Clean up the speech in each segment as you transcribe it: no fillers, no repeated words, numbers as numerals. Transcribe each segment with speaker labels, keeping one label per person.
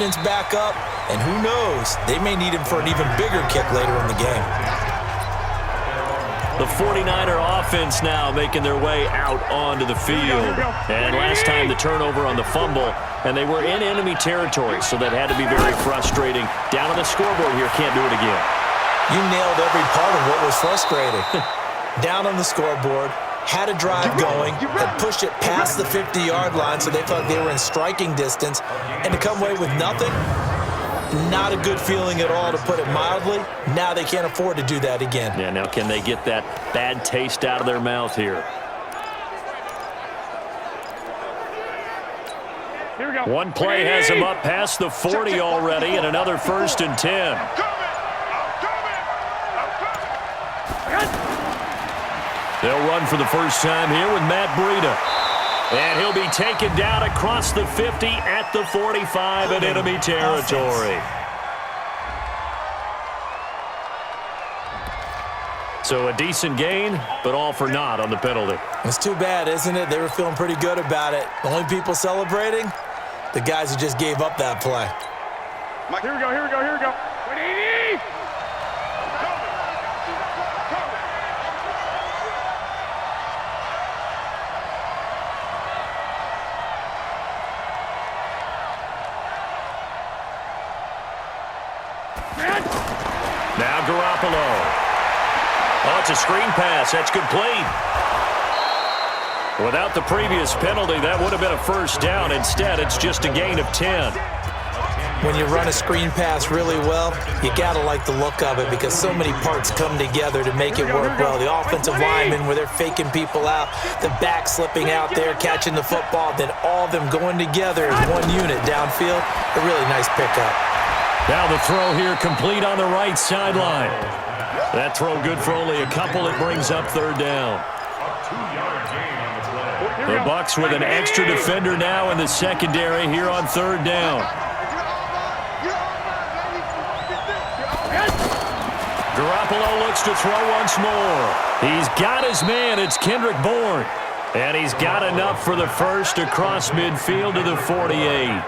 Speaker 1: confidence back up, and who knows, they may need him for an even bigger kick later in the game.
Speaker 2: The 49er offense now making their way out onto the field. And last time the turnover on the fumble, and they were in enemy territory, so that had to be very frustrating. Down on the scoreboard here, can't do it again.
Speaker 1: You nailed every part of what was frustrating. Down on the scoreboard, had a drive going, had pushed it past the 50-yard line, so they felt they were in striking distance, and to come away with nothing, not a good feeling at all, to put it mildly. Now they can't afford to do that again.
Speaker 2: Yeah, now can they get that bad taste out of their mouth here?
Speaker 3: Here we go.
Speaker 2: One play has him up past the 40 already, and another 1st and 10. They'll run for the first time here with Matt Breida. And he'll be taken down across the 50 at the 45 in enemy territory. So a decent gain, but all for naught on the penalty.
Speaker 1: It's too bad, isn't it? They were feeling pretty good about it. The only people celebrating, the guys who just gave up that play.
Speaker 3: Here we go, here we go, here we go. 180!
Speaker 2: Now Garoppolo. Oh, it's a screen pass. That's complete. Without the previous penalty, that would have been a first down. Instead, it's just a gain of 10.
Speaker 1: When you run a screen pass really well, you got to like the look of it because so many parts come together to make it work well. The offensive linemen, where they're faking people out, the back slipping out there, catching the football, then all of them going together as one unit downfield. A really nice pickup.
Speaker 2: Now the throw here complete on the right sideline. That throw good for only a couple. It brings up 3rd down. The Bucs with an extra defender now in the secondary here on 3rd down. Garoppolo looks to throw once more. He's got his man. It's Kendrick Bourne. And he's got enough for the first across midfield to the 48.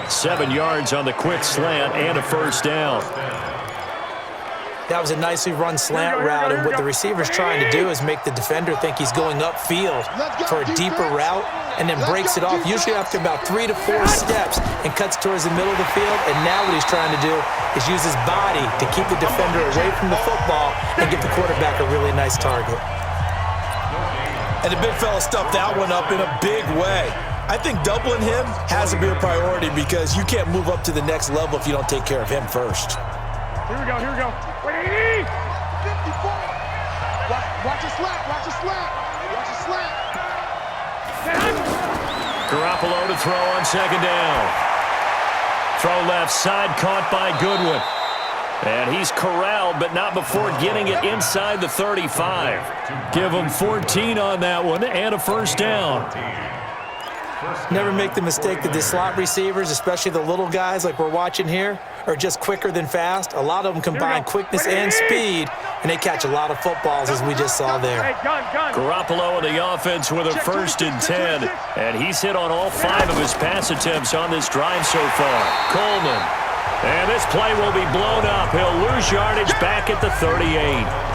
Speaker 2: 7 yards on the quick slant and a first down.
Speaker 1: That was a nicely run slant route, and what the receiver's trying to do is make the defender think he's going upfield for a deeper route and then breaks it off, usually after about 3 to 4 steps, and cuts towards the middle of the field. And now what he's trying to do is use his body to keep the defender away from the football and give the quarterback a really nice target. And the big fella stuffed that one up in a big way. I think doubling him has to be a priority because you can't move up to the next level if you don't take care of him first.
Speaker 3: Here we go, here we go. 180!
Speaker 4: Watch a slap, watch a slap, watch a slap.
Speaker 2: Garoppolo to throw on 2nd down. Throw left side, caught by Goodwin. And he's corralled, but not before getting it inside the 35. Give him 14 on that one and a first down.
Speaker 1: Never make the mistake that the slot receivers, especially the little guys like we're watching here, are just quicker than fast. A lot of them combine quickness and speed, and they catch a lot of footballs, as we just saw there.
Speaker 2: Garoppolo in the offense with a 1st and 10, and he's hit on all 5 of his pass attempts on this drive so far. Coleman, and this play will be blown up. He'll lose yardage back at the 38.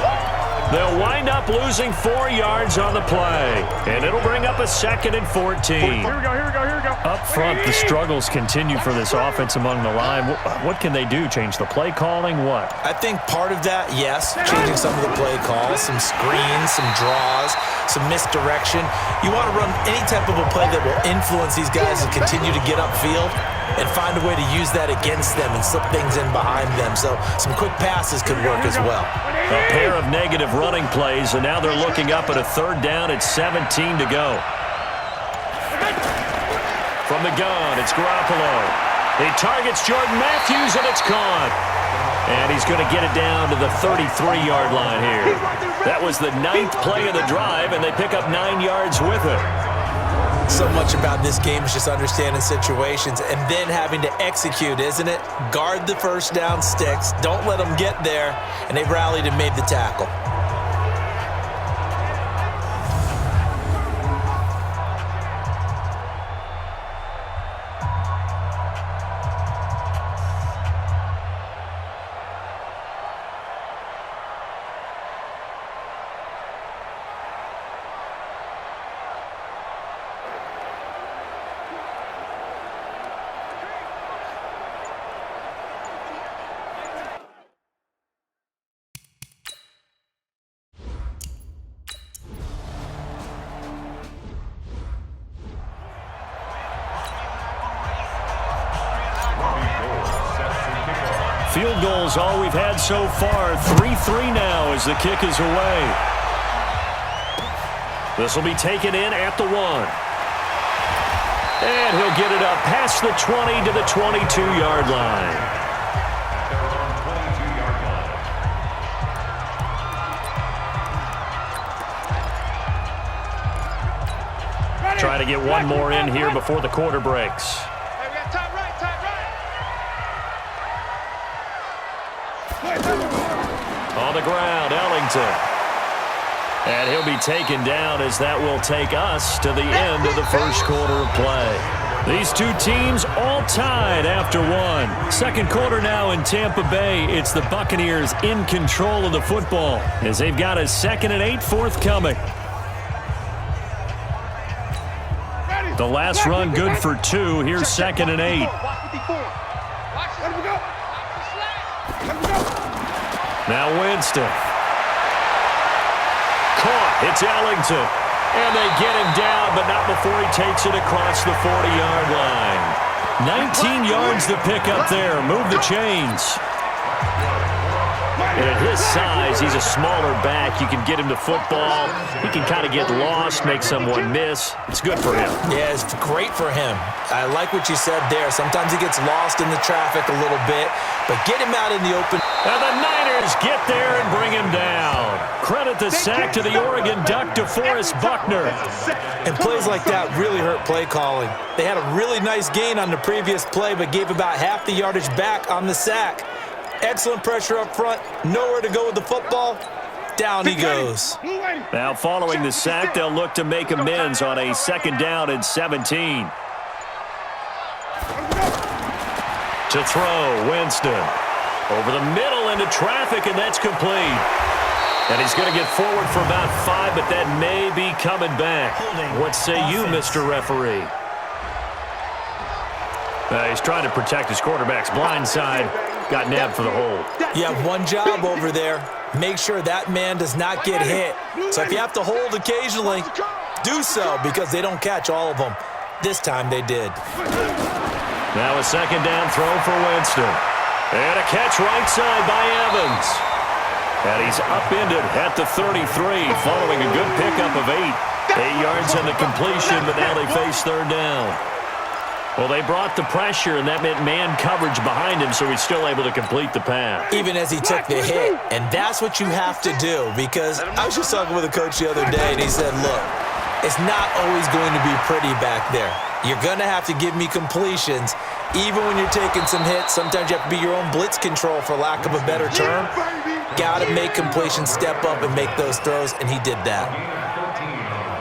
Speaker 2: They'll wind up losing 4 yards on the play, and it'll bring up a 2nd and 14.
Speaker 3: Here we go, here we go, here we go.
Speaker 2: Up front, the struggles continue for this offense among the line. What can they do? Change the play calling? What?
Speaker 1: I think part of that, yes, changing some of the play calls, some screens, some draws, some misdirection. You want to run any type of a play that will influence these guys to continue to get upfield and find a way to use that against them and slip things in behind them. So some quick passes could work as well.
Speaker 2: A pair of negative running plays, and now they're looking up at a 3rd down at 17 to go. From the gun, it's Garoppolo. He targets Jordan Matthews, and it's caught. And he's going to get it down to the 33-yard line here. That was the 9th play of the drive, and they pick up 9 yards with it.
Speaker 1: So much about this game is just understanding situations and then having to execute, isn't it? Guard the first down sticks. Don't let them get there. And they rallied and made the tackle.
Speaker 2: Field goal's all we've had so far. 3-3 now as the kick is away. This will be taken in at the 1. And he'll get it up past the 20 to the 22-yard line. Try to get one more in here before the quarter breaks. On the ground, Ellington. And he'll be taken down as that will take us to the end of the first quarter of play. These two teams all tied after one. Second quarter now in Tampa Bay. It's the Buccaneers in control of the football as they've got a 2nd and 8 forthcoming. The last run good for 2. Here's 2nd and 8. Now Winston. Caught. It's Ellington. And they get him down, but not before he takes it across the 40-yard line. 19 yards to pick up there. Move the chains. And at his size, he's a smaller back. You can get him to football. He can kind of get lost, make someone miss. It's good for him.
Speaker 1: Yeah, it's great for him. I like what you said there. Sometimes he gets lost in the traffic a little bit, but get him out in the open.
Speaker 2: And the Niners get there and bring him down. Credit the sack to the Oregon Duck, DeForest Buckner.
Speaker 1: And plays like that really hurt play calling. They had a really nice gain on the previous play, but gave about half the yardage back on the sack. Excellent pressure up front. Nowhere to go with the football. Down he goes.
Speaker 2: Now following the sack, they'll look to make amends on a 2nd down and 17. To throw, Winston. Over the middle into traffic, and that's complete. And he's going to get forward for about 5, but that may be coming back. What say you, Mr. Referee? He's trying to protect his quarterback's blind side. Got nabbed for the hold.
Speaker 1: You have one job over there. Make sure that man does not get hit. So if you have to hold occasionally, do so, because they don't catch all of them. This time they did.
Speaker 2: Now a 2nd down throw for Winston. And a catch right side by Evans. And he's upended at the 33 following a good pickup of 8. 8 yards on the completion, but now they face 3rd down. Well, they brought the pressure, and that meant man coverage behind him, so he's still able to complete the pass.
Speaker 1: Even as he took the hit, and that's what you have to do, because I was just talking with a coach the other day, and he said, look, it's not always going to be pretty back there. You're going to have to give me completions. Even when you're taking some hits, sometimes you have to be your own blitz control, for lack of a better term. Got to make completions, step up, and make those throws, and he did that.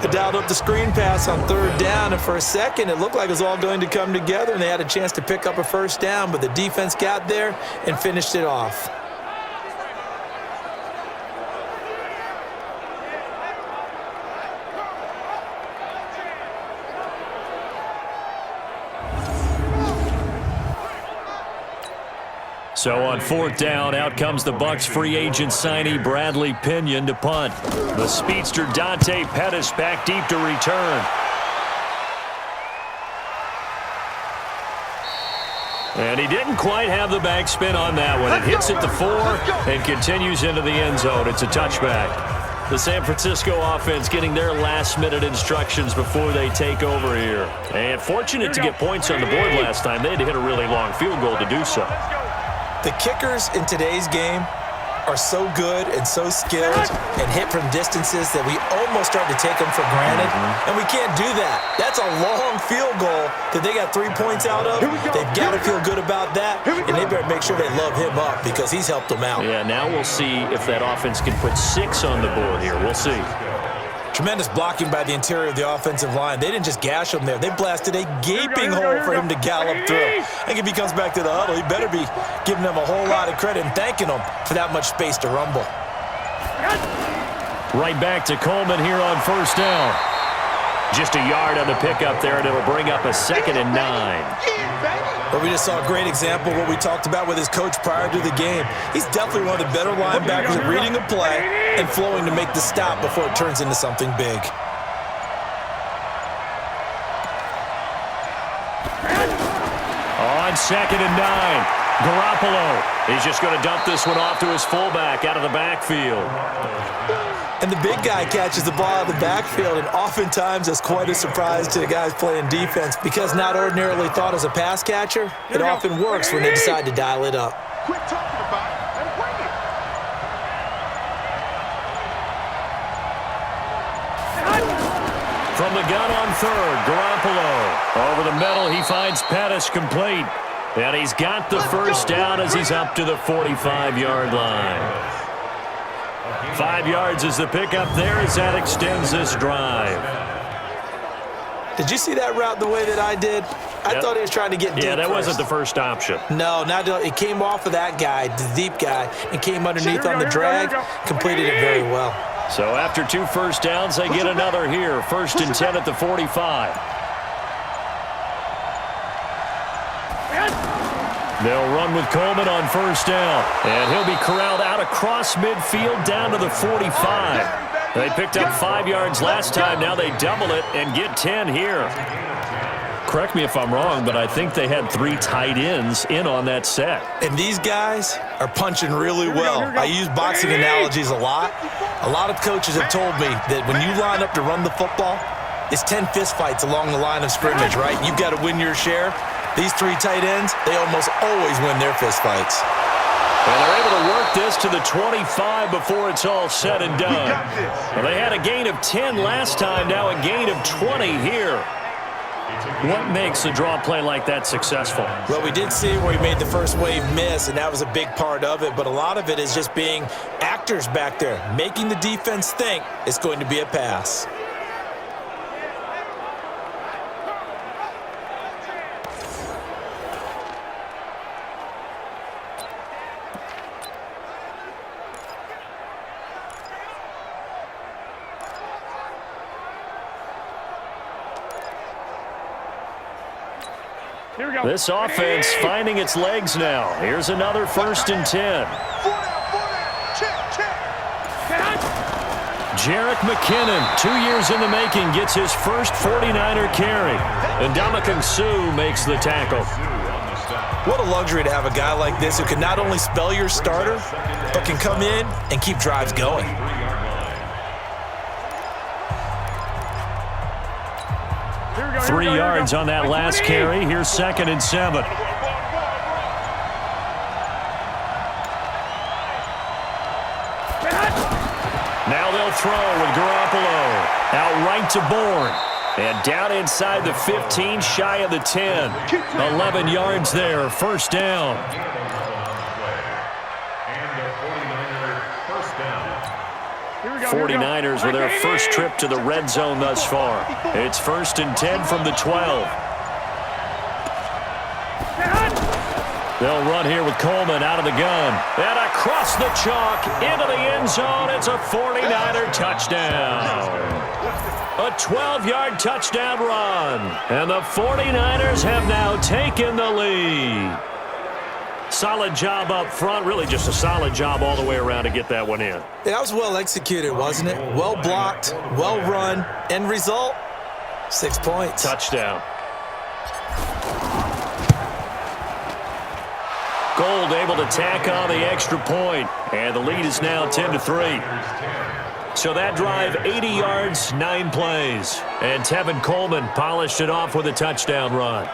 Speaker 1: They dialed up the screen pass on 3rd down, and for a second, it looked like it was all going to come together, and they had a chance to pick up a 1st down, but the defense got there and finished it off.
Speaker 2: So on 4th down, out comes the Bucs free agent signee Bradley Pinion to punt. The speedster Dante Pettis back deep to return. And he didn't quite have the backspin on that one. It hits at the 4 and continues into the end zone. It's a touchback. The San Francisco offense getting their last-minute instructions before they take over here. And fortunate to get points on the board last time. They had to hit a really long field goal to do so.
Speaker 1: The kickers in today's game are so good and so skilled and hit from distances that we almost start to take them for granted, and we can't do that. That's a long field goal that they got 3 points out of. They've got to feel good about that, and they better make sure they love him up because he's helped them out.
Speaker 2: Yeah, now we'll see if that offense can put 6 on the board here. We'll see.
Speaker 1: Tremendous blocking by the interior of the offensive line. They didn't just gash him there. They blasted a gaping hole for him to gallop through. I think if he comes back to the huddle, he better be giving them a whole lot of credit and thanking them for that much space to rumble.
Speaker 2: Right back to Coleman here on 1st down. Just a yard on the pickup there, and it'll bring up a 2nd and 9.
Speaker 1: But we just saw a great example of what we talked about with his coach prior to the game. He's definitely one of the better linebackers at reading a play and flowing to make the stop before it turns into something big.
Speaker 2: On 2nd and 9. Garoppolo. He's just going to dump this one off to his fullback out of the backfield.
Speaker 1: And the big guy catches the ball out of the backfield, and oftentimes that's quite a surprise to the guys playing defense because not ordinarily thought as a pass catcher, it often works when they decide to dial it up.
Speaker 4: Quit talking about it and bring it.
Speaker 2: From the gun on third, Garoppolo. Over the middle, he finds Pettis complete. And he's got the first down as he's up to the 45-yard line. 5 yards is the pickup there as that extends this drive.
Speaker 1: Did you see that route the way that I did? I thought he was trying to get deep.
Speaker 2: Yeah, that
Speaker 1: first.
Speaker 2: wasn't the first option.
Speaker 1: No, it came off of that guy, the deep guy, and came underneath on the drag, completed it very well.
Speaker 2: So after 2 first downs, they get another here. 1st and 10 at the 45. They'll run with Coleman on 1st down. And he'll be corralled out across midfield down to the 45. They picked up 5 yards last time. Now they double it and get 10 here. Correct me if I'm wrong, but I think they had 3 tight ends in on that set.
Speaker 1: And these guys are punching really well. I use boxing analogies a lot. A lot of coaches have told me that when you line up to run the football, it's 10 fistfights along the line of scrimmage, right? You've got to win your share. These 3 tight ends, they almost always win their fistfights.
Speaker 2: And they're able to work this to the 25 before it's all said and done. Well, they had a gain of 10 last time, now a gain of 20 here. What makes a draw play like that successful?
Speaker 1: Well, we did see where he made the first wave miss, and that was a big part of it, but a lot of it is just being actors back there, making the defense think it's going to be a pass.
Speaker 2: This offense finding its legs now. Here's another 1st and 10. Jerick McKinnon, 2 years in the making, gets his first 49er carry. And Ndamukong Suh makes the tackle.
Speaker 1: What a luxury to have a guy like this who can not only spell your starter, but can come in and keep drives going.
Speaker 2: Three yards on that last carry. Here's 2nd and 7. Now they'll throw with Garoppolo. Out right to Bourne. And down inside the 15, shy of the 10. 11 yards there, 1st down. 49ers with their first trip to the red zone thus far. It's 1st and 10 from the 12. They'll run here with Coleman out of the gun. And across the chalk into the end zone. It's a 49er touchdown. A 12-yard touchdown run. And the 49ers have now taken the lead. Solid job up front. Really just a solid job all the way around to get that one in.
Speaker 1: That was well executed, wasn't it? Well blocked, well run. End result, 6 points.
Speaker 2: Touchdown. Gold able to tack on the extra point. And the lead is now 10-3. So that drive, 80 yards, 9 plays. And Tevin Coleman polished it off with a touchdown run.